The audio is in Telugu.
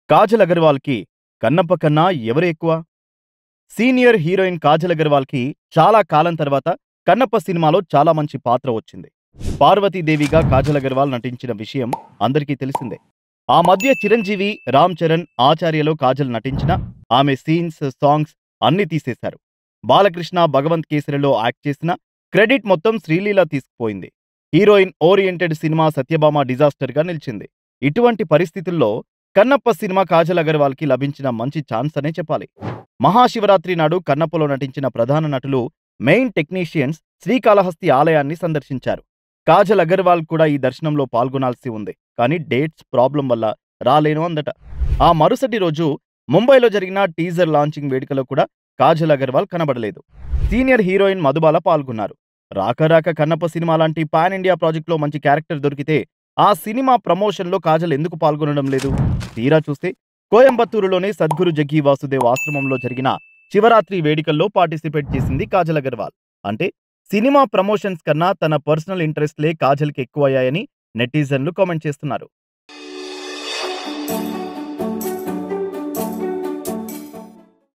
కాజల్ అగర్వాల్‌కి కన్నప్ప కన్నా ఎవరు ఎక్కువ? సీనియర్ హీరోయిన్ కాజల్ అగర్వాల్‌కి చాలా కాలం తర్వాత కన్నప్ప సినిమాలో చాలా మంచి పాత్ర వచ్చింది. పార్వతీదేవిగా కాజల్ అగర్వాల్ నటించిన విషయం అందరికీ తెలిసిందే. ఆ మధ్య చిరంజీవి, రామ్ చరణ్, ఆచార్యలో కాజల్ నటించినా ఆమె సీన్స్, సాంగ్స్ అన్నీ తీసేశారు. బాలకృష్ణ, భగవంత్ కేసరిలో యాక్ట్ చేసినా క్రెడిట్ మొత్తం శ్రీలీల తీసుకుపోయింది. హీరోయిన్ ఓరియెంటెడ్ సినిమా సత్యభామ డిజాస్టర్‌గా నిలిచింది. ఇటువంటి పరిస్థితుల్లో కన్నప్ప సినిమా కాజల్ అగర్వాల్‌కి లభించిన మంచి ఛాన్స్ అనే చెప్పాలి. మహాశివరాత్రి నాడు కన్నప్పలో నటించిన ప్రధాన నటులు, మెయిన్ టెక్నీషియన్స్ శ్రీకాళహస్తి ఆలయాన్ని సందర్శించారు. కాజల్ అగర్వాల్ కూడా ఈ దర్శనంలో పాల్గొనాల్సి ఉంది. కానీ డేట్స్ ప్రాబ్లం వల్ల రాలేను అందట. ఆ మరుసటి రోజు ముంబైలో జరిగిన టీజర్ లాంచింగ్ వేడుకలో కూడా కాజల్ అగర్వాల్ కనబడలేదు. సీనియర్ హీరోయిన్ మధుబాల పాల్గొన్నారు. రాక రాక కన్నప్ప సినిమా లాంటి పాన్ ఇండియా ప్రాజెక్ట్లో మంచి క్యారెక్టర్ దొరికితే ఆ సినిమా ప్రమోషన్‌లో కాజల్ ఎందుకు పాల్గొనడం లేదు? తీరా చూస్తే కోయంబత్తూరులోని సద్గురు జగ్గి వాసుదేవ్ ఆశ్రమంలో జరిగిన శివరాత్రి వేడుకల్లో పార్టిసిపేట్ చేసింది కాజల్ అగర్వాల్. అంటే సినిమా ప్రమోషన్స్ కన్నా తన పర్సనల్ ఇంట్రెస్ట్‌లే కాజల్‌కి ఎక్కువయ్యాయని నెటిజన్లు కామెంట్ చేస్తున్నారు.